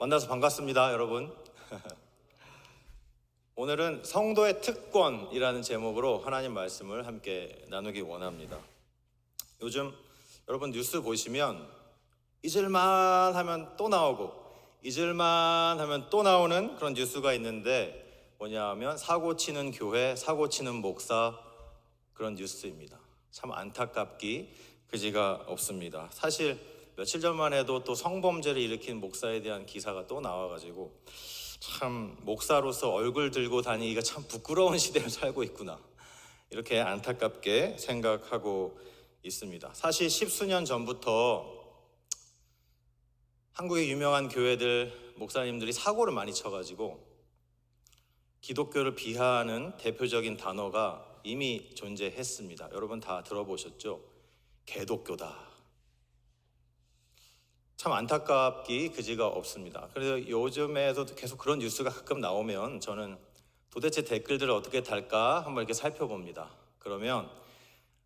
만나서 반갑습니다, 여러분. 오늘은 성도의 특권이라는 제목으로 하나님 말씀을 함께 나누기 원합니다. 요즘 여러분 뉴스 보시면 잊을만 하면 또 나오고 잊을만 하면 또 나오는 그런 뉴스가 있는데 뭐냐 하면 사고 치는 교회, 사고 치는 목사, 그런 뉴스입니다. 참 안타깝기 그지가 없습니다. 사실 며칠 전만 해도 또 성범죄를 일으킨 목사에 대한 기사가 또 나와가지고 참 목사로서 얼굴 들고 다니기가 참 부끄러운 시대를 살고 있구나, 이렇게 안타깝게 생각하고 있습니다. 사실 십수년 전부터 한국의 유명한 교회들 목사님들이 사고를 많이 쳐가지고 기독교를 비하하는 대표적인 단어가 이미 존재했습니다. 여러분 다 들어보셨죠? 개독교다. 참 안타깝기 그지가 없습니다. 그래서 요즘에도 계속 그런 뉴스가 가끔 나오면 저는 도대체 댓글들을 어떻게 달까 한번 이렇게 살펴봅니다. 그러면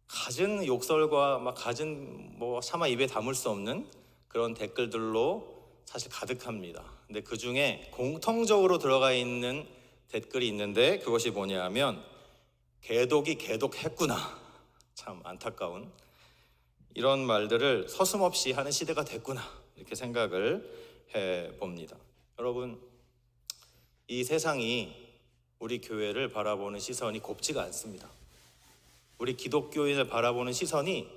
갖은 욕설과 갖은 차마 입에 담을 수 없는 그런 댓글들로 사실 가득합니다. 근데 그 중에 공통적으로 들어가 있는 댓글이 있는데 그것이 뭐냐 하면 개독이 개독했구나. 참 안타까운 이런 말들을 서슴없이 하는 시대가 됐구나, 이렇게 생각을 해봅니다. 여러분, 이 세상이 우리 교회를 바라보는 시선이 곱지가 않습니다. 우리 기독교인을 바라보는 시선이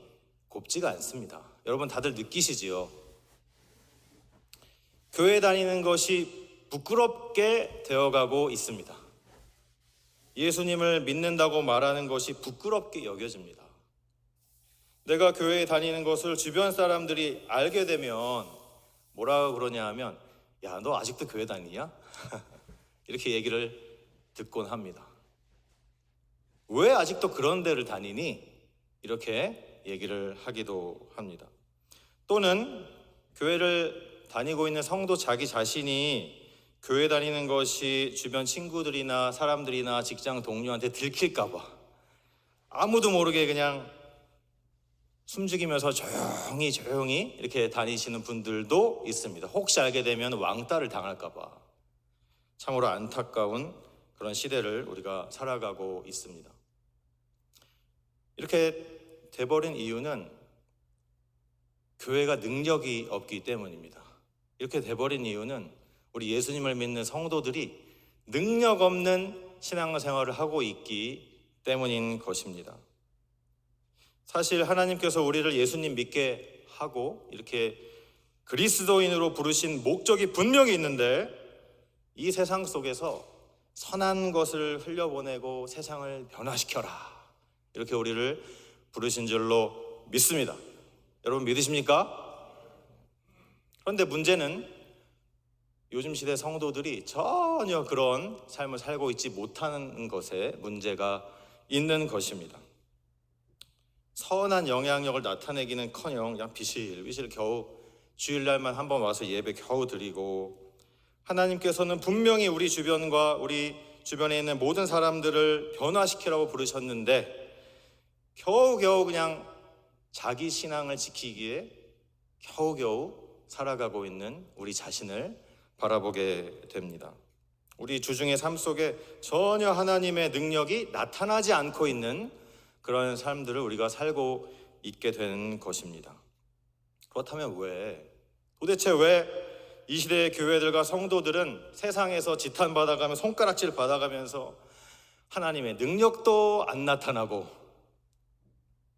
곱지가 않습니다. 여러분 다들 느끼시지요? 교회 다니는 것이 부끄럽게 되어가고 있습니다. 예수님을 믿는다고 말하는 것이 부끄럽게 여겨집니다. 내가 교회에 다니는 것을 주변 사람들이 알게 되면 뭐라고 그러냐 하면, 야, 너 아직도 교회 다니냐? 이렇게 얘기를 듣곤 합니다. 왜 아직도 그런 데를 다니니? 이렇게 얘기를 하기도 합니다. 또는 교회를 다니고 있는 성도 자기 자신이 교회 다니는 것이 주변 친구들이나 사람들이나 직장 동료한테 들킬까 봐 아무도 모르게 그냥 숨죽이면서 조용히 이렇게 다니시는 분들도 있습니다. 혹시 알게 되면 왕따를 당할까 봐. 참으로 안타까운 그런 시대를 우리가 살아가고 있습니다. 이렇게 돼버린 이유는 교회가 능력이 없기 때문입니다. 이렇게 돼버린 이유는 우리 예수님을 믿는 성도들이 능력 없는 신앙생활을 하고 있기 때문인 것입니다. 사실 하나님께서 우리를 예수님 믿게 하고 이렇게 그리스도인으로 부르신 목적이 분명히 있는데 이 세상 속에서 선한 것을 흘려보내고 세상을 변화시켜라, 이렇게 우리를 부르신 줄로 믿습니다. 여러분 믿으십니까? 그런데 문제는 요즘 시대 성도들이 전혀 그런 삶을 살고 있지 못하는 것에 문제가 있는 것입니다. 선한 영향력을 나타내기는커녕 그냥 비실비실 겨우 주일날만 한번 와서 예배 겨우 드리고, 하나님께서는 분명히 우리 주변과 우리 주변에 있는 모든 사람들을 변화시키라고 부르셨는데 겨우겨우 그냥 자기 신앙을 지키기에 겨우겨우 살아가고 있는 우리 자신을 바라보게 됩니다. 우리 주중의 삶 속에 전혀 하나님의 능력이 나타나지 않고 있는 그런 삶들을 우리가 살고 있게 되는 것입니다. 그렇다면 도대체 왜 이 시대의 교회들과 성도들은 세상에서 지탄받아가며 손가락질 받아가면서 하나님의 능력도 안 나타나고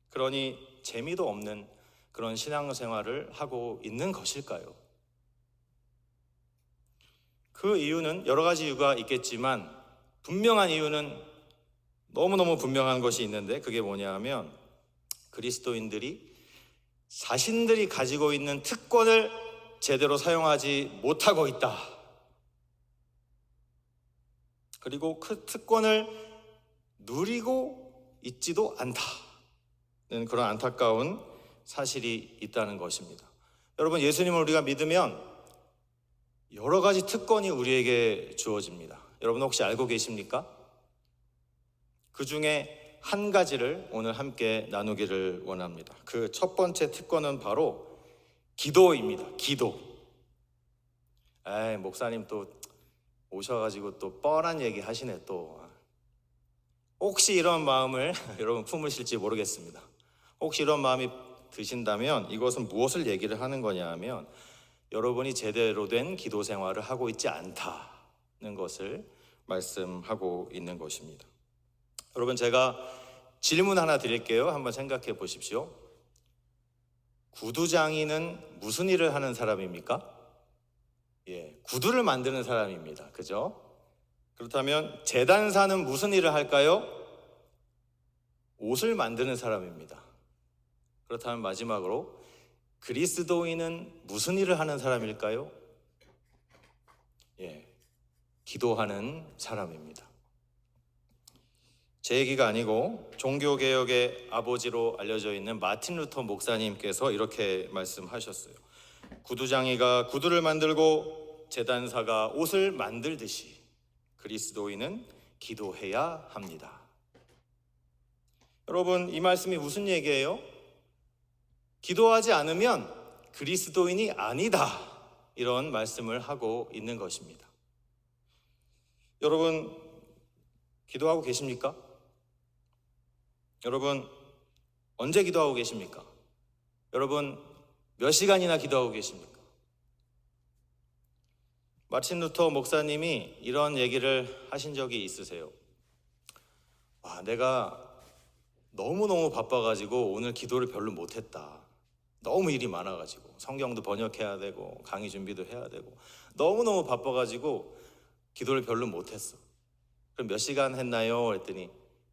그러니 재미도 없는 그런 신앙생활을 하고 있는 것일까요? 그 이유는 여러 가지 이유가 있겠지만 분명한 이유는 너무너무 분명한 것이 있는데 그게 뭐냐 하면 그리스도인들이 자신들이 가지고 있는 특권을 제대로 사용하지 못하고 있다. 그리고 그 특권을 누리고 있지도 않다는 그런 안타까운 사실이 있다는 것입니다. 여러분, 예수님을 우리가 믿으면 여러 가지 특권이 우리에게 주어집니다. 여러분 혹시 알고 계십니까? 그 중에 한 가지를 오늘 함께 나누기를 원합니다. 그 첫 번째 특권은 바로 기도입니다. 기도. 에이, 목사님 또 오셔가지고 또 뻔한 얘기 하시네 또. 혹시 이런 마음을 여러분 품으실지 모르겠습니다. 혹시 이런 마음이 드신다면 이것은 무엇을 얘기를 하는 거냐 하면 여러분이 제대로 된 기도 생활을 하고 있지 않다는 것을 말씀하고 있는 것입니다. 여러분, 제가 질문 하나 드릴게요. 한번 생각해 보십시오. 구두장이는 무슨 일을 하는 사람입니까? 구두를 만드는 사람입니다. 그죠? 그렇다면 제단사는 무슨 일을 할까요? 옷을 만드는 사람입니다. 그렇다면 마지막으로 그리스도인은 무슨 일을 하는 사람일까요? 기도하는 사람입니다. 제 얘기가 아니고 종교개혁의 아버지로 알려져 있는 마틴 루터 목사님께서 이렇게 말씀하셨어요. 구두장이가 구두를 만들고 제단사가 옷을 만들듯이 그리스도인은 기도해야 합니다. 여러분, 이 말씀이 무슨 얘기예요? 기도하지 않으면 그리스도인이 아니다, 이런 말씀을 하고 있는 것입니다. 여러분, 기도하고 계십니까? 여러분, 언제 기도하고 계십니까? 여러분, 몇 시간이나 기도하고 계십니까? 마틴 루터 목사님이 이런 얘기를 하신 적이 있으세요. 내가 너무너무 바빠가지고 오늘 기도를 별로 못했다. 너무 일이 많아가지고 성경도 번역해야 되고 강의 준비도 해야 되고 너무너무 바빠가지고 기도를 별로 못했어. 그럼 몇 시간 했나요? 그랬더니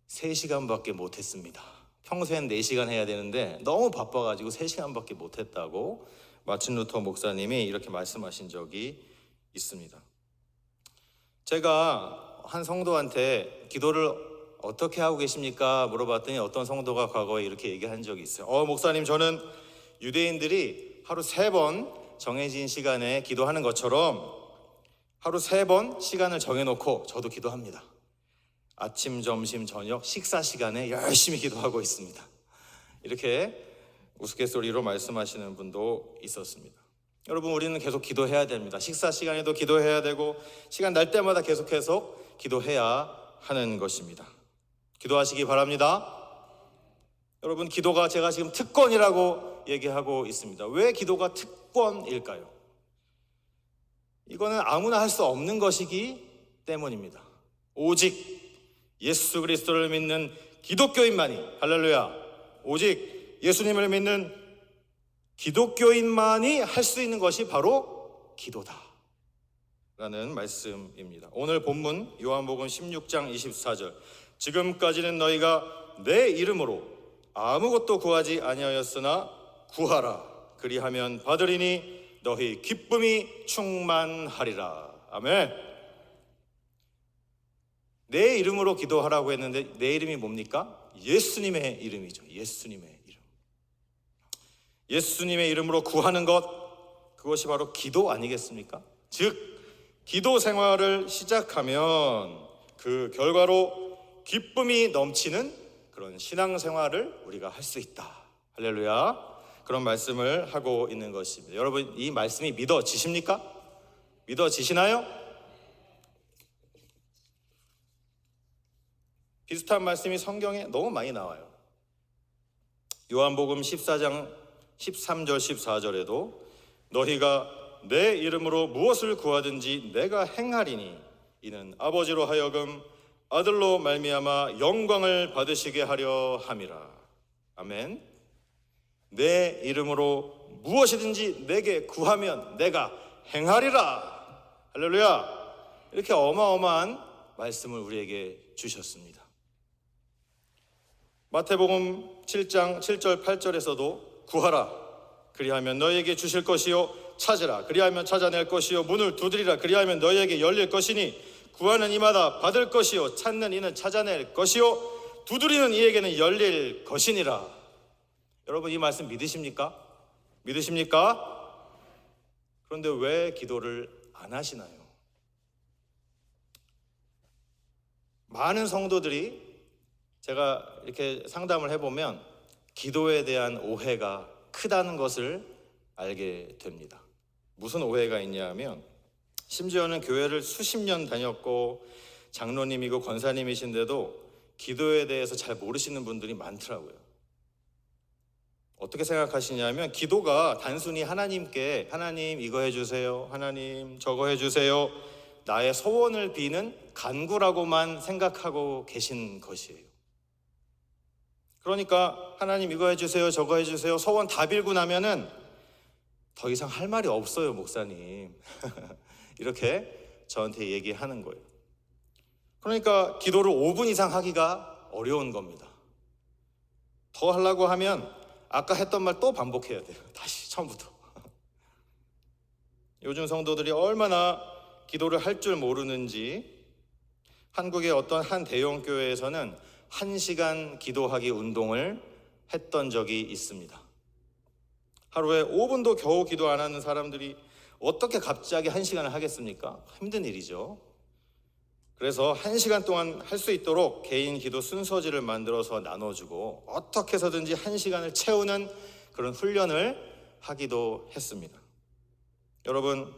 3시간밖에 못했습니다. 평소엔 4시간 해야 되는데 너무 바빠가지고 3시간밖에 못했다고 마틴 루터 목사님이 이렇게 말씀하신 적이 있습니다. 제가 한 성도한테 기도를 어떻게 하고 계십니까? 물어봤더니 어떤 성도가 과거에 이렇게 얘기한 적이 있어요. 목사님, 저는 유대인들이 하루 3번 정해진 시간에 기도하는 것처럼 하루 3번 시간을 정해놓고 저도 기도합니다. 아침, 점심, 저녁 식사 시간에 열심히 기도하고 있습니다. 이렇게 우스갯소리로 말씀하시는 분도 있었습니다. 여러분, 우리는 계속 기도해야 됩니다. 식사 시간에도 기도해야 되고 시간 날 때마다 계속해서 기도해야 하는 것입니다. 기도하시기 바랍니다. 여러분, 기도가 제가 지금 특권이라고 얘기하고 있습니다. 왜 기도가 특권일까요? 이거는 아무나 할 수 없는 것이기 때문입니다. 오직 예수 그리스도를 믿는 기독교인만이, 할렐루야, 오직 예수님을 믿는 기독교인만이 할 수 있는 것이 바로 기도다 라는 말씀입니다. 오늘 본문 요한복음 16장 24절, 지금까지는 너희가 내 이름으로 아무것도 구하지 아니하였으나 구하라, 그리하면 받으리니 너희 기쁨이 충만하리라. 아멘. 내 이름으로 기도하라고 했는데 내 이름이 뭡니까? 예수님의 이름이죠. 예수님의 이름. 예수님의 이름으로 구하는 것, 그것이 바로 기도 아니겠습니까? 즉, 기도 생활을 시작하면 그 결과로 기쁨이 넘치는 그런 신앙생활을 우리가 할 수 있다. 할렐루야. 그런 말씀을 하고 있는 것입니다. 여러분, 이 말씀이 믿어지십니까? 믿어지시나요? 비슷한 말씀이 성경에 너무 많이 나와요. 요한복음 14장 13절 14절에도 너희가 내 이름으로 무엇을 구하든지 내가 행하리니 이는 아버지로 하여금 아들로 말미암아 영광을 받으시게 하려 함이라. 아멘. 내 이름으로 무엇이든지 내게 구하면 내가 행하리라. 할렐루야. 이렇게 어마어마한 말씀을 우리에게 주셨습니다. 마태복음 7장 7절 8절에서도 구하라, 그리하면 너희에게 주실 것이요, 찾으라, 그리하면 찾아낼 것이요, 문을 두드리라, 그리하면 너희에게 열릴 것이니 구하는 이마다 받을 것이요, 찾는 이는 찾아낼 것이요, 두드리는 이에게는 열릴 것이니라. 여러분, 이 말씀 믿으십니까? 믿으십니까? 그런데 왜 기도를 안 하시나요? 많은 성도들이 제가 이렇게 상담을 해보면 기도에 대한 오해가 크다는 것을 알게 됩니다. 무슨 오해가 있냐 하면 심지어는 교회를 수십 년 다녔고 장로님이고 권사님이신데도 기도에 대해서 잘 모르시는 분들이 많더라고요. 어떻게 생각하시냐면 기도가 단순히 하나님께 하나님 이거 해주세요, 하나님 저거 해주세요, 나의 소원을 비는 간구라고만 생각하고 계신 것이에요. 그러니까 하나님 이거 해주세요, 저거 해주세요, 소원 다 빌고 나면은 더 이상 할 말이 없어요, 목사님. 이렇게 저한테 얘기하는 거예요. 그러니까 기도를 5분 이상 하기가 어려운 겁니다. 더 하려고 하면 아까 했던 말 또 반복해야 돼요. 다시 처음부터. 요즘 성도들이 얼마나 기도를 할 줄 모르는지 한국의 어떤 한 대형 교회에서는 1시간 기도하기 운동을 했던 적이 있습니다. 하루에 5분도 겨우 기도 안 하는 사람들이 어떻게 갑자기 1시간을 하겠습니까? 힘든 일이죠. 그래서 1시간 동안 할 수 있도록 개인 기도 순서지를 만들어서 나눠주고 어떻게 해서든지 1시간을 채우는 그런 훈련을 하기도 했습니다. 여러분,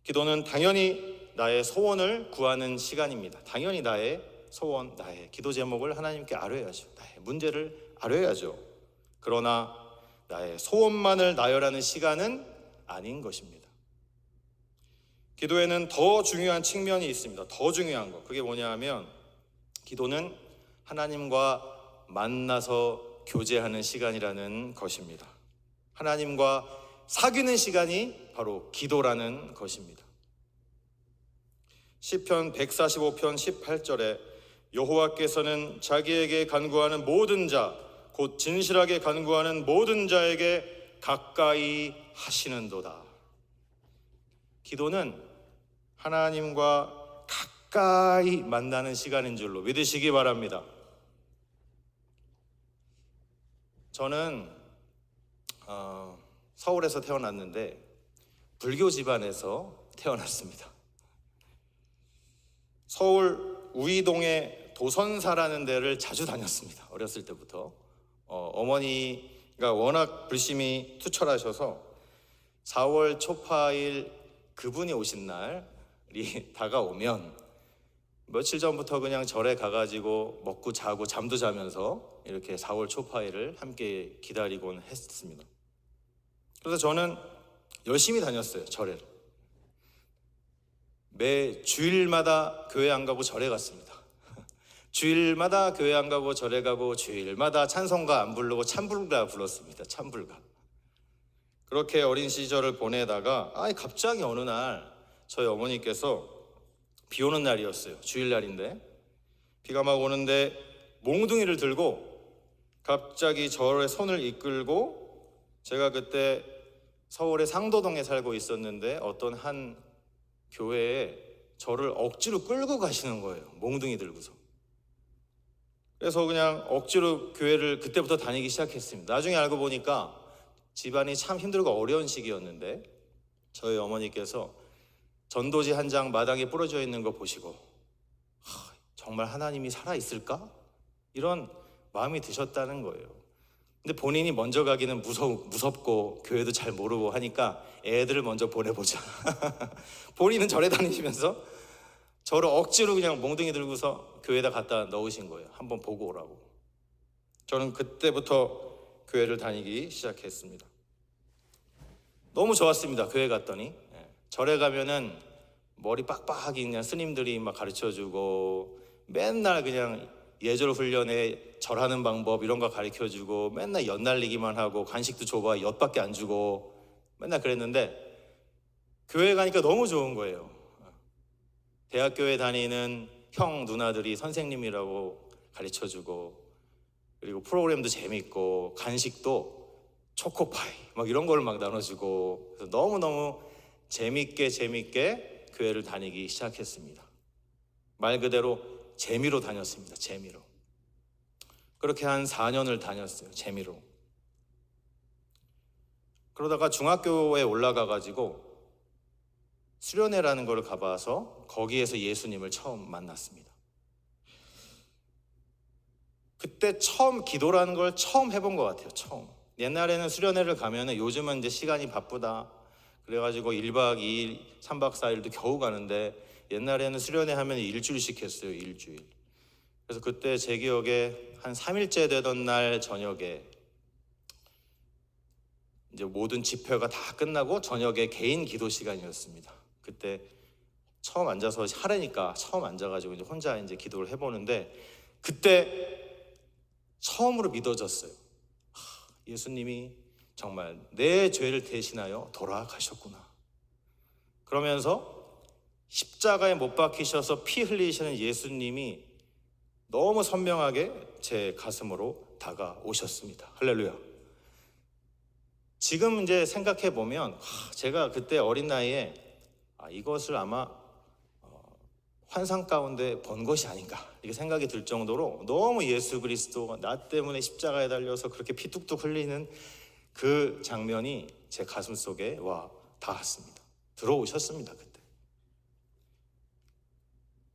기도는 당연히 나의 소원을 구하는 시간입니다. 당연히 나의 소원, 나의 기도 제목을 하나님께 아뢰야죠. 나의 문제를 아뢰야죠. 그러나 나의 소원만을 나열하는 시간은 아닌 것입니다. 기도에는 더 중요한 측면이 있습니다. 더 중요한 거. 그게 뭐냐 하면 기도는 하나님과 만나서 교제하는 시간이라는 것입니다. 하나님과 사귀는 시간이 바로 기도라는 것입니다. 시편 145편 18절에 여호와께서는 자기에게 간구하는 모든 자, 곧 진실하게 간구하는 모든 자에게 가까이 하시는도다. 기도는 하나님과 가까이 만나는 시간인 줄로 믿으시기 바랍니다. 저는 서울에서 태어났는데 불교 집안에서 태어났습니다. 서울 우이동에 도선사라는 데를 자주 다녔습니다. 어렸을 때부터. 어머니가 워낙 불심이 투철하셔서 4월 초파일 그분이 오신 날이 다가오면 며칠 전부터 그냥 절에 가가지고 먹고 자고 잠도 자면서 이렇게 4월 초파일을 함께 기다리곤 했습니다. 그래서 저는 열심히 다녔어요, 절에를. 매 주일마다 교회 안 가고 절에 갔습니다. 주일마다 교회 안 가고 절에 가고 주일마다 찬송가 안 부르고 찬불가 불렀습니다. 찬불가. 그렇게 어린 시절을 보내다가 갑자기 어느 날 저희 어머니께서 비 오는 날이었어요. 주일날인데 비가 막 오는데 몽둥이를 들고 갑자기 저의 손을 이끌고, 제가 그때 서울의 상도동에 살고 있었는데 어떤 한 교회에 저를 억지로 끌고 가시는 거예요. 몽둥이 들고서. 그래서 그냥 억지로 교회를 그때부터 다니기 시작했습니다. 나중에 알고 보니까 집안이 참 힘들고 어려운 시기였는데 저희 어머니께서 전도지 한 장 마당에 부러져 있는 거 보시고 정말 하나님이 살아있을까? 이런 마음이 드셨다는 거예요. 근데 본인이 먼저 가기는 무섭고 교회도 잘 모르고 하니까 애들을 먼저 보내보자. 본인은 절에 다니시면서 저를 억지로 그냥 몽둥이 들고서 교회에다 갖다 넣으신 거예요. 한번 보고 오라고. 저는 그때부터 교회를 다니기 시작했습니다. 너무 좋았습니다. 교회 갔더니 절에 가면은 머리 빡빡하게 그냥 스님들이 막 가르쳐주고 맨날 그냥 예절 훈련에 절하는 방법 이런 거 가르쳐주고 맨날 엿 날리기만 하고 간식도 줘봐 엿밖에 안 주고 맨날 그랬는데 교회 가니까 너무 좋은 거예요. 대학교에 다니는 형 누나들이 선생님이라고 가르쳐주고, 그리고 프로그램도 재밌고 간식도 초코파이 막 이런 걸 막 나눠주고, 그래서 너무너무 재밌게 교회를 다니기 시작했습니다. 말 그대로 재미로 다녔습니다. 재미로. 그렇게 한 4년을 다녔어요. 재미로. 그러다가 중학교에 올라가가지고 수련회라는 걸 가봐서 거기에서 예수님을 처음 만났습니다. 그때 처음 기도라는 걸 처음 해본 것 같아요. 처음. 옛날에는 수련회를 가면은 요즘은 이제 시간이 바쁘다, 그래가지고 1박 2일, 3박 4일도 겨우 가는데 옛날에는 수련회 하면 일주일씩 했어요. 일주일. 그래서 그때 제 기억에 한 3일째 되던 날 저녁에 이제 모든 집회가 다 끝나고 저녁에 개인 기도 시간이었습니다. 그때 처음 앉아서 하래니까 처음 앉아가지고 이제 혼자 이제 기도를 해보는데 그때 처음으로 믿어졌어요. 예수님이 정말 내 죄를 대신하여 돌아가셨구나. 그러면서 십자가에 못 박히셔서 피 흘리시는 예수님이 너무 선명하게 제 가슴으로 다가오셨습니다. 할렐루야. 지금 이제 생각해 보면 제가 그때 어린 나이에 이것을 아마 환상 가운데 본 것이 아닌가 이렇게 생각이 들 정도로 너무 예수 그리스도가 나 때문에 십자가에 달려서 그렇게 피 뚝뚝 흘리는 그 장면이 제 가슴 속에 와 닿았습니다. 들어오셨습니다. 그때.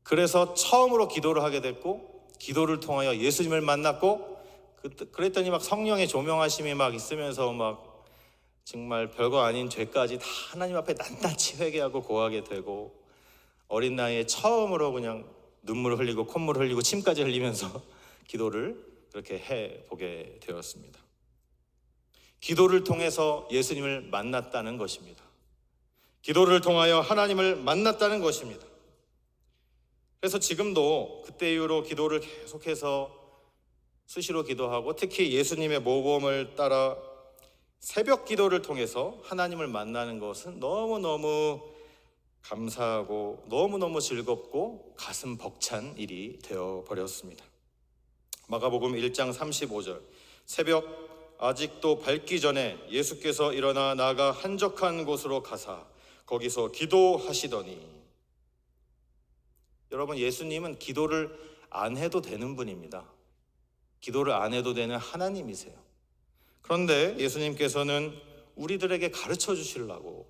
그래서 처음으로 기도를 하게 됐고 기도를 통하여 예수님을 만났고 그랬더니 막 성령의 조명하심이 막 있으면서 막 정말 별거 아닌 죄까지 다 하나님 앞에 낱낱이 회개하고 고하게 되고 어린 나이에 처음으로 그냥 눈물을 흘리고 콧물을 흘리고 침까지 흘리면서 기도를 그렇게 해보게 되었습니다. 기도를 통해서 예수님을 만났다는 것입니다. 기도를 통하여 하나님을 만났다는 것입니다. 그래서 지금도 그때 이후로 기도를 계속해서 수시로 기도하고 특히 예수님의 모범을 따라 새벽 기도를 통해서 하나님을 만나는 것은 너무너무 감사하고 너무너무 즐겁고 가슴 벅찬 일이 되어버렸습니다. 마가복음 1장 35절 새벽 아직도 밝기 전에 예수께서 일어나 나가 한적한 곳으로 가사 거기서 기도하시더니 여러분 예수님은 기도를 안 해도 되는 분입니다. 기도를 안 해도 되는 하나님이세요. 그런데 예수님께서는 우리들에게 가르쳐 주시려고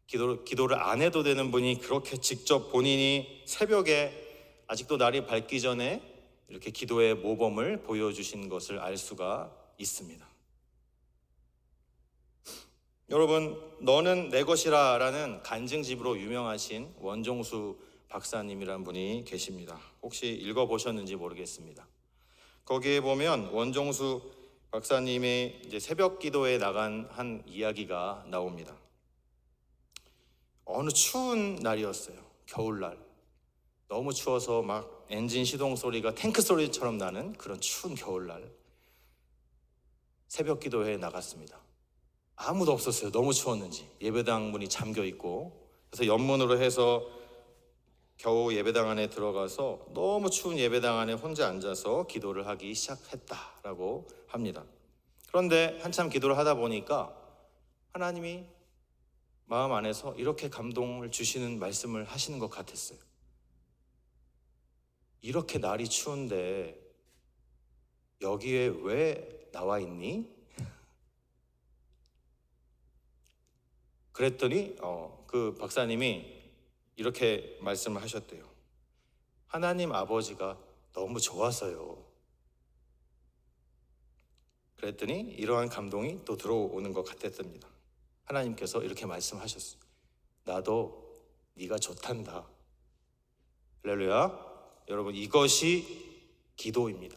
기도를 안 해도 되는 분이 그렇게 직접 본인이 새벽에 아직도 날이 밝기 전에 이렇게 기도의 모범을 보여주신 것을 알 수가 있습니다. 여러분 너는 내 것이라 라는 간증집으로 유명하신 원종수 박사님이란 분이 계십니다. 혹시 읽어보셨는지 모르겠습니다. 거기에 보면 원종수 박사님의 이제 새벽 기도에 나간 한 이야기가 나옵니다. 어느 추운 날이었어요. 겨울날. 너무 추워서 막 엔진 시동 소리가 탱크 소리처럼 나는 그런 추운 겨울날 새벽 기도회에 나갔습니다. 아무도 없었어요. 너무 추웠는지. 예배당 문이 잠겨 있고 그래서 옆문으로 해서 겨우 예배당 안에 들어가서 너무 추운 예배당 안에 혼자 앉아서 기도를 하기 시작했다라고 합니다. 그런데 한참 기도를 하다 보니까 하나님이 마음 안에서 이렇게 감동을 주시는 말씀을 하시는 것 같았어요. 이렇게 날이 추운데 여기에 왜 나와 있니? 그랬더니 그 박사님이 이렇게 말씀을 하셨대요. 하나님 아버지가 너무 좋아서요. 그랬더니 이러한 감동이 또 들어오는 것 같았답니다. 하나님께서 이렇게 말씀하셨어요. 나도 네가 좋단다. 할렐루야. 여러분 이것이 기도입니다.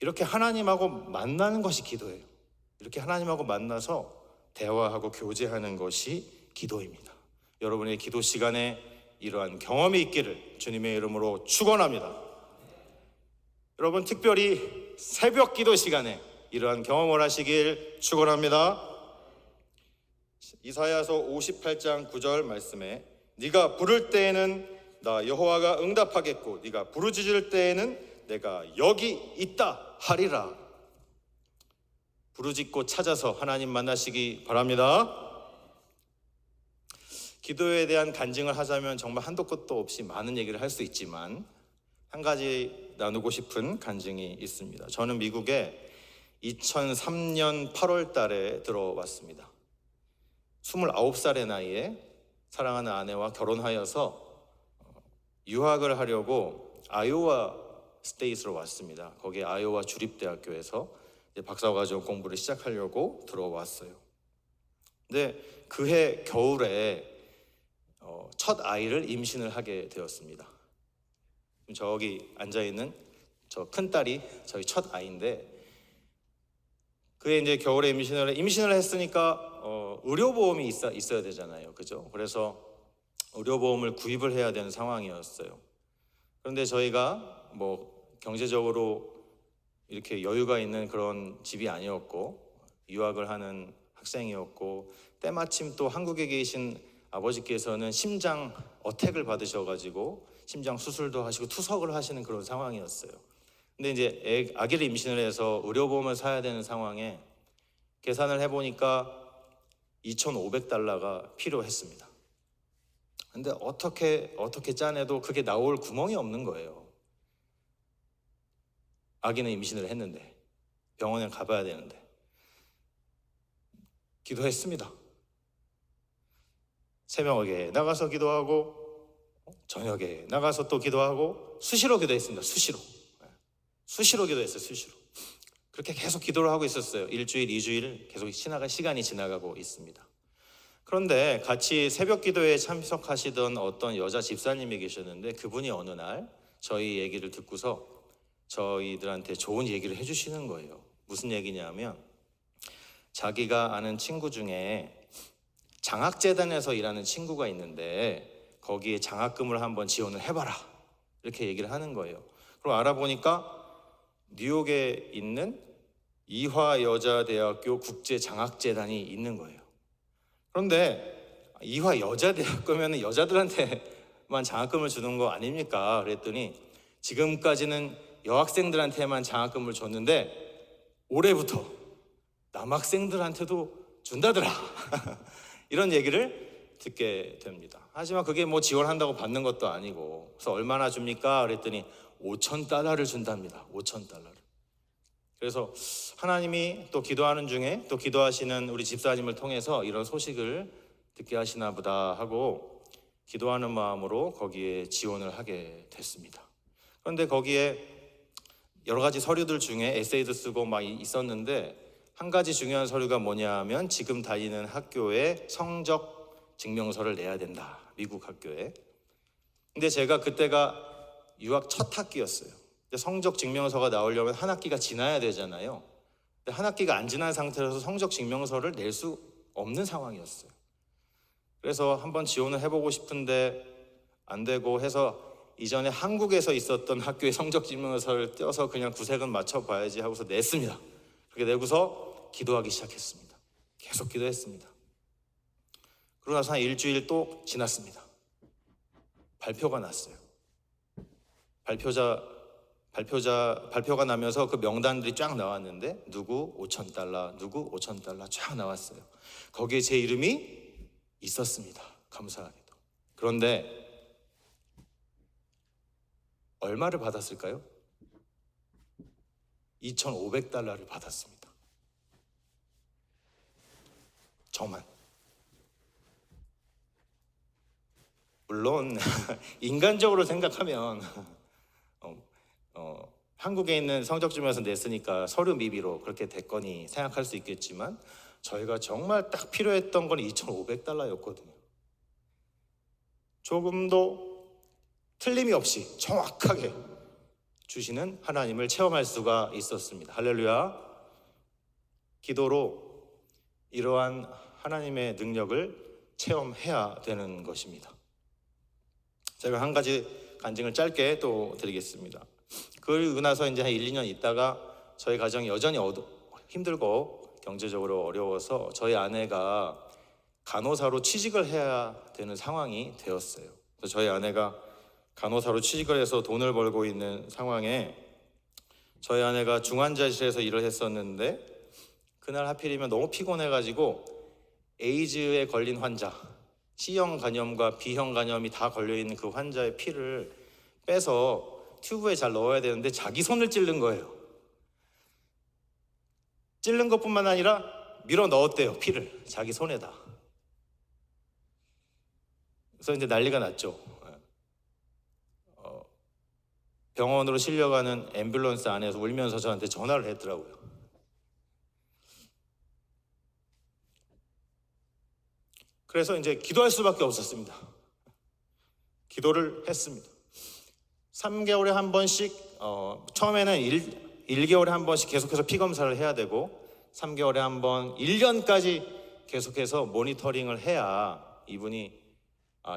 이렇게 하나님하고 만나는 것이 기도예요. 이렇게 하나님하고 만나서 대화하고 교제하는 것이 기도입니다. 여러분의 기도 시간에 이러한 경험이 있기를 주님의 이름으로 축원합니다. 여러분 특별히 새벽 기도 시간에 이러한 경험을 하시길 축원합니다. 이사야서 58장 9절 말씀에 네가 부를 때에는 나 여호와가 응답하겠고 네가 부르짖을 때에는 내가 여기 있다 하리라. 부르짖고 찾아서 하나님 만나시기 바랍니다. 기도에 대한 간증을 하자면 정말 한도 끝도 없이 많은 얘기를 할 수 있지만 한 가지 나누고 싶은 간증이 있습니다. 저는 미국에 2003년 8월 달에 들어왔습니다. 29살의 나이에 사랑하는 아내와 결혼하여서 유학을 하려고 아이오와 스테이트로 왔습니다. 거기 아이오와 주립대학교에서 박사과정 공부를 시작하려고 들어왔어요. 근데 그해 겨울에 첫 아이를 임신을 하게 되었습니다. 저기 앉아있는 저 큰딸이 저희 첫 아이인데, 그게 이제 겨울에 임신을 했으니까 의료보험이 있어야 되잖아요. 그죠? 그래서 의료보험을 구입을 해야 되는 상황이었어요. 그런데 저희가 뭐 경제적으로 이렇게 여유가 있는 그런 집이 아니었고, 유학을 하는 학생이었고, 때마침 또 한국에 계신 아버지께서는 심장 어택을 받으셔가지고 심장 수술도 하시고 투석을 하시는 그런 상황이었어요. 근데 이제 아기를 임신을 해서 의료보험을 사야 되는 상황에 계산을 해보니까 $2,500가 필요했습니다. 근데 어떻게 짜내도 그게 나올 구멍이 없는 거예요. 아기는 임신을 했는데, 병원에 가봐야 되는데. 기도했습니다. 새벽에 나가서 기도하고, 저녁에 나가서 또 기도하고, 수시로 기도했습니다. 수시로 기도했어요. 수시로. 그렇게 계속 기도를 하고 있었어요. 1주일, 2주일 계속 시간이 지나가고 있습니다. 그런데 같이 새벽 기도에 참석하시던 어떤 여자 집사님이 계셨는데, 그분이 어느 날 저희 얘기를 듣고서 저희들한테 좋은 얘기를 해주시는 거예요. 무슨 얘기냐면, 자기가 아는 친구 중에 장학재단에서 일하는 친구가 있는데 거기에 장학금을 한번 지원을 해봐라, 이렇게 얘기를 하는 거예요. 그리고 알아보니까 뉴욕에 있는 이화여자대학교 국제장학재단이 있는 거예요. 그런데 이화여자대학교면 여자들한테만 장학금을 주는 거 아닙니까? 그랬더니 지금까지는 여학생들한테만 장학금을 줬는데 올해부터 남학생들한테도 준다더라. 이런 얘기를 듣게 됩니다. 하지만 그게 뭐 지원한다고 받는 것도 아니고, 그래서 얼마나 줍니까? 그랬더니 $5,000를 준답니다. $5,000. 그래서 하나님이 또 기도하는 중에 또 기도하시는 우리 집사님을 통해서 이런 소식을 듣게 하시나 보다 하고 기도하는 마음으로 거기에 지원을 하게 됐습니다. 그런데 거기에 여러 가지 서류들 중에 에세이도 쓰고 막 있었는데, 한 가지 중요한 서류가 뭐냐 하면 지금 다니는 학교에 성적 증명서를 내야 된다. 미국 학교에. 근데 제가 그때가 유학 첫 학기였어요. 성적 증명서가 나오려면 한 학기가 지나야 되잖아요. 근데 한 학기가 안 지난 상태라서 성적 증명서를 낼 수 없는 상황이었어요. 그래서 한번 지원을 해보고 싶은데 안 되고 해서 이전에 한국에서 있었던 학교의 성적 증명서를 떼어서 그냥 구색은 맞춰봐야지 하고서 냈습니다. 그렇게 내고서 기도하기 시작했습니다. 계속 기도했습니다. 그러고 나서 한 일주일 또 지났습니다. 발표가 났어요. 발표가 나면서 그 명단들이 쫙 나왔는데 누구 $5,000, 누구 $5,000 쫙 나왔어요. 거기에 제 이름이 있었습니다. 감사하게도. 그런데 얼마를 받았을까요? $2,500를 받았습니다. 저만. 물론 인간적으로 생각하면 한국에 있는 성적증명서 냈으니까 서류 미비로 그렇게 됐거니 생각할 수 있겠지만, 저희가 정말 딱 필요했던 건 $2,500였거든요. 조금도 틀림이 없이 정확하게 주시는 하나님을 체험할 수가 있었습니다. 할렐루야. 기도로 이러한 하나님의 능력을 체험해야 되는 것입니다. 제가 한 가지 간증을 짧게 또 드리겠습니다. 그러고 나서 이제 한 1, 2년 있다가 저희 가정이 여전히 힘들고 경제적으로 어려워서 저희 아내가 간호사로 취직을 해야 되는 상황이 되었어요. 그래서 저희 아내가 간호사로 취직을 해서 돈을 벌고 있는 상황에 저희 아내가 중환자실에서 일을 했었는데, 그날 하필이면 너무 피곤해가지고 에이즈에 걸린 환자, C형 간염과 B형 간염이 다 걸려있는 그 환자의 피를 빼서 튜브에 잘 넣어야 되는데 자기 손을 찌른 거예요. 찌른 것뿐만 아니라 밀어 넣었대요. 피를 자기 손에다. 그래서 이제 난리가 났죠. 병원으로 실려가는 앰뷸런스 안에서 울면서 저한테 전화를 했더라고요. 그래서 이제 기도할 수밖에 없었습니다. 기도를 했습니다. 3개월에 한 번씩 처음에는 1개월에 한 번씩 계속해서 피 검사를 해야 되고 3개월에 한 번, 1년까지 계속해서 모니터링을 해야 이분이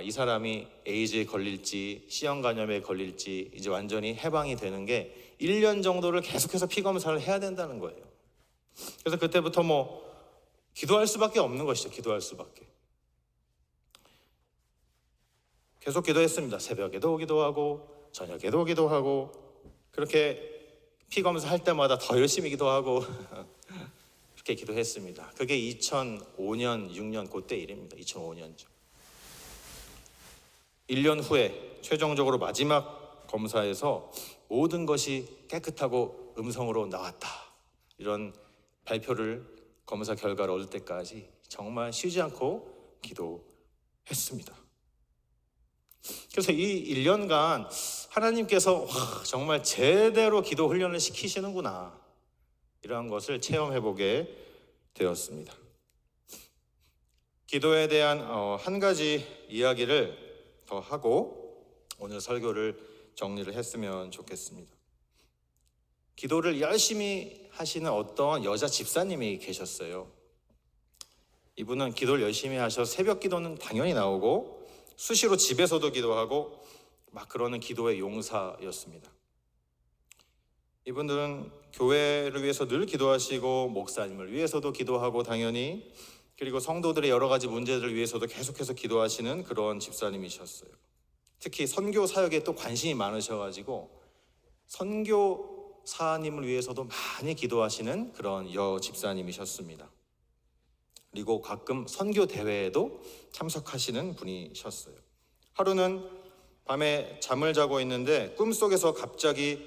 이 사람이 에이즈에 걸릴지 C형 간염에 걸릴지 이제 완전히 해방이 되는 게 1년 정도를 계속해서 피 검사를 해야 된다는 거예요. 그래서 그때부터 기도할 수밖에 없는 것이죠. 기도할 수밖에. 계속 기도했습니다. 새벽에도 기도하고 저녁에도 기도하고 그렇게 피 검사할 때마다 더 열심히 기도하고 그렇게 기도했습니다. 그게 2005년, 6년 그때 일입니다. 2005년죠. 1년 후에 최종적으로 마지막 검사에서 모든 것이 깨끗하고 음성으로 나왔다. 이런 발표를 검사 결과를 얻을 때까지 정말 쉬지 않고 기도했습니다. 그래서 이 1년간 하나님께서 정말 제대로 기도 훈련을 시키시는구나 이러한 것을 체험해보게 되었습니다. 기도에 대한 한 가지 이야기를 더 하고 오늘 설교를 정리를 했으면 좋겠습니다. 기도를 열심히 하시는 어떤 여자 집사님이 계셨어요. 이분은 기도를 열심히 하셔서 새벽 기도는 당연히 나오고 수시로 집에서도 기도하고 막 그러는 기도의 용사였습니다. 이분들은 교회를 위해서 늘 기도하시고 목사님을 위해서도 기도하고 당연히 그리고 성도들의 여러 가지 문제들을 위해서도 계속해서 기도하시는 그런 집사님이셨어요. 특히 선교 사역에 또 관심이 많으셔가지고 선교사님을 위해서도 많이 기도하시는 그런 집사님이셨습니다. 그리고 가끔 선교 대회에도 참석하시는 분이셨어요. 하루는 밤에 잠을 자고 있는데 꿈속에서 갑자기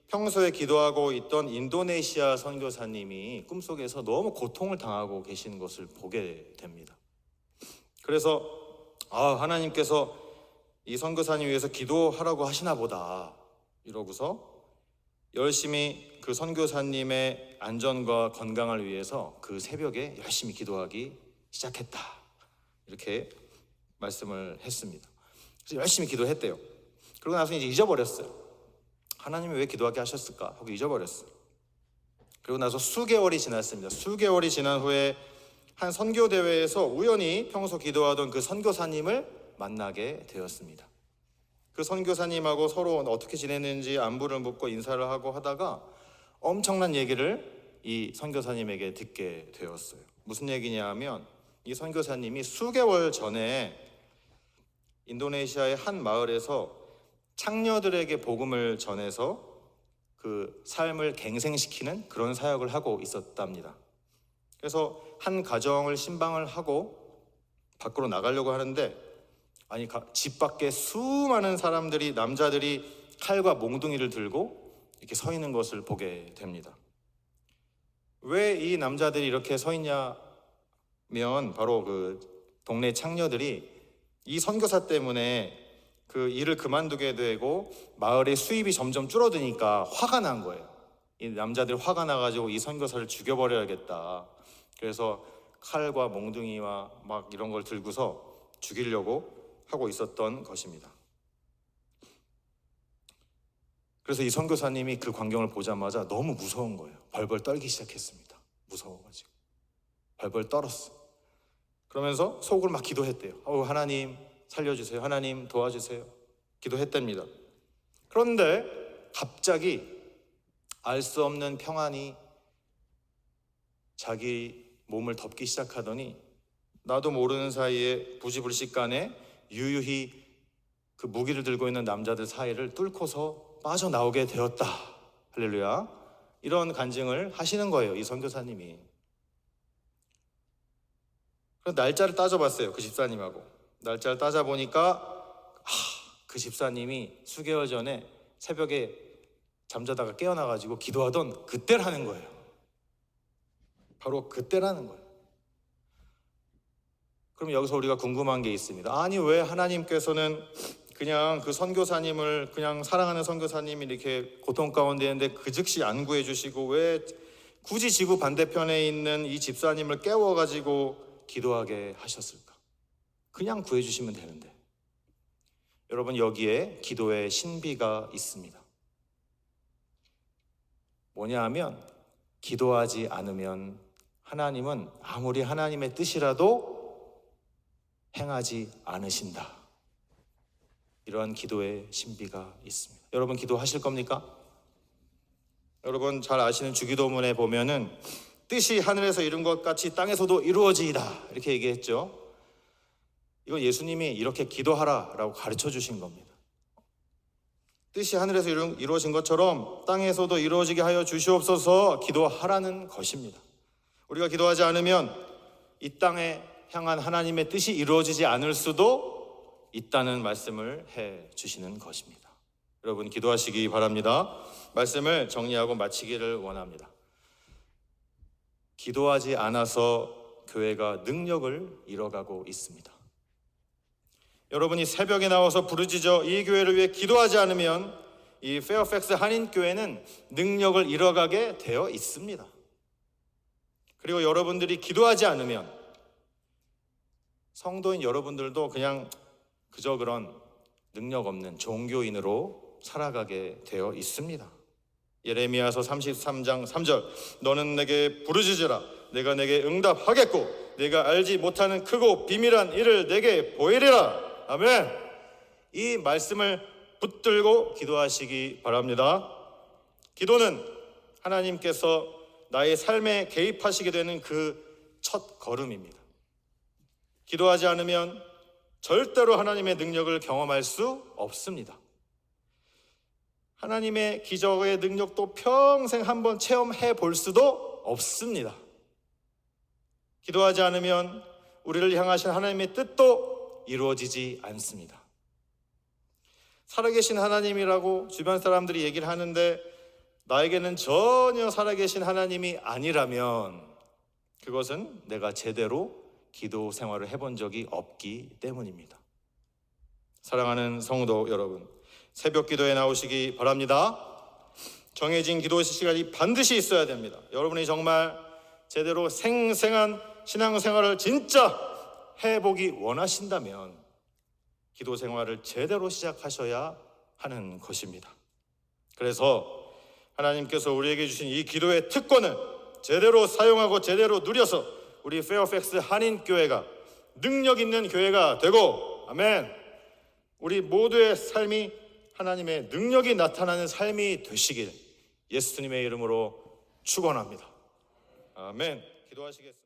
평소에 기도하고 있던 인도네시아 선교사님이 꿈속에서 너무 고통을 당하고 계신 것을 보게 됩니다. 그래서 하나님께서 이 선교사님 위해서 기도하라고 하시나 보다 이러고서 열심히 그 선교사님의 안전과 건강을 위해서 그 새벽에 열심히 기도하기 시작했다 이렇게 말씀을 했습니다. 그래서 열심히 기도했대요. 그러고 나서 이제 잊어버렸어요. 하나님이 왜 기도하게 하셨을까 하고 잊어버렸어요. 그리고 나서 수개월이 지났습니다. 수개월이 지난 후에 한 선교 대회에서 우연히 평소 기도하던 그 선교사님을 만나게 되었습니다. 그 선교사님하고 서로 어떻게 지냈는지 안부를 묻고 인사를 하고 하다가 엄청난 얘기를 이 선교사님에게 듣게 되었어요. 무슨 얘기냐 하면 이 선교사님이 수개월 전에 인도네시아의 한 마을에서 창녀들에게 복음을 전해서 그 삶을 갱생시키는 그런 사역을 하고 있었답니다. 그래서 한 가정을 신방을 하고 밖으로 나가려고 하는데 집 밖에 수많은 사람들이 남자들이 칼과 몽둥이를 들고 이렇게 서 있는 것을 보게 됩니다. 왜 이 남자들이 이렇게 서 있냐면 바로 그 동네 창녀들이 이 선교사 때문에 그 일을 그만두게 되고 마을의 수입이 점점 줄어드니까 화가 난 거예요. 이 남자들이 화가 나가지고 이 선교사를 죽여버려야겠다. 그래서 칼과 몽둥이와 막 이런 걸 들고서 죽이려고 하고 있었던 것입니다. 그래서 이 선교사님이 그 광경을 보자마자 너무 무서운 거예요. 벌벌 떨기 시작했습니다. 무서워가지고 벌벌 떨었어. 그러면서 속으로 막 기도했대요. 하나님 살려주세요. 하나님 도와주세요. 기도했답니다. 그런데 갑자기 알 수 없는 평안이 자기 몸을 덮기 시작하더니 나도 모르는 사이에 부지불식간에 유유히 그 무기를 들고 있는 남자들 사이를 뚫고서 빠져나오게 되었다. 할렐루야. 이런 간증을 하시는 거예요. 이 선교사님이. 그래서 날짜를 따져봤어요. 그 집사님하고. 날짜를 따져보니까 그 집사님이 수개월 전에 새벽에 잠자다가 깨어나가지고 기도하던 그때라는 거예요. 바로 그때라는 거예요. 그럼 여기서 우리가 궁금한 게 있습니다. 아니 왜 하나님께서는 그냥 그 선교사님을 그냥 사랑하는 선교사님이 이렇게 고통 가운데 있는데 그 즉시 안 구해주시고 왜 굳이 지구 반대편에 있는 이 집사님을 깨워가지고 기도하게 하셨을까? 그냥 구해주시면 되는데. 여러분, 여기에 기도의 신비가 있습니다. 뭐냐 하면 기도하지 않으면 하나님은 아무리 하나님의 뜻이라도 행하지 않으신다. 이러한 기도의 신비가 있습니다. 여러분, 기도하실 겁니까? 여러분 잘 아시는 주기도문에 보면은 뜻이 하늘에서 이룬 것 같이 땅에서도 이루어지이다 이렇게 얘기했죠. 이건 예수님이 이렇게 기도하라 라고 가르쳐 주신 겁니다. 뜻이 하늘에서 이루어진 것처럼 땅에서도 이루어지게 하여 주시옵소서 기도하라는 것입니다. 우리가 기도하지 않으면 이 땅에 향한 하나님의 뜻이 이루어지지 않을 수도 있다는 말씀을 해 주시는 것입니다. 여러분, 기도하시기 바랍니다. 말씀을 정리하고 마치기를 원합니다. 기도하지 않아서 교회가 능력을 잃어가고 있습니다. 여러분이 새벽에 나와서 부르짖어 이 교회를 위해 기도하지 않으면 이 페어팩스 한인교회는 능력을 잃어가게 되어 있습니다. 그리고 여러분들이 기도하지 않으면 성도인 여러분들도 그저 그런 능력 없는 종교인으로 살아가게 되어 있습니다. 예레미야서 33장 3절 너는 내게 부르짖으라 내가 내게 응답하겠고 내가 알지 못하는 크고 비밀한 일을 내게 보이리라. 아멘. 이 말씀을 붙들고 기도하시기 바랍니다. 기도는 하나님께서 나의 삶에 개입하시게 되는 그 첫 걸음입니다. 기도하지 않으면 절대로 하나님의 능력을 경험할 수 없습니다. 하나님의 기적의 능력도 평생 한번 체험해 볼 수도 없습니다. 기도하지 않으면 우리를 향하신 하나님의 뜻도 이루어지지 않습니다. 살아계신 하나님이라고 주변 사람들이 얘기를 하는데 나에게는 전혀 살아계신 하나님이 아니라면 그것은 내가 제대로 기도 생활을 해본 적이 없기 때문입니다. 사랑하는 성도 여러분, 새벽 기도에 나오시기 바랍니다. 정해진 기도 시간이 반드시 있어야 됩니다. 여러분이 정말 제대로 생생한 신앙생활을 진짜 해보기 원하신다면 기도 생활을 제대로 시작하셔야 하는 것입니다. 그래서 하나님께서 우리에게 주신 이 기도의 특권을 제대로 사용하고 제대로 누려서 우리 페어팩스 한인교회가 능력 있는 교회가 되고, 아멘, 우리 모두의 삶이 하나님의 능력이 나타나는 삶이 되시길 예수님의 이름으로 축원합니다. 아멘. 기도하시겠습니다.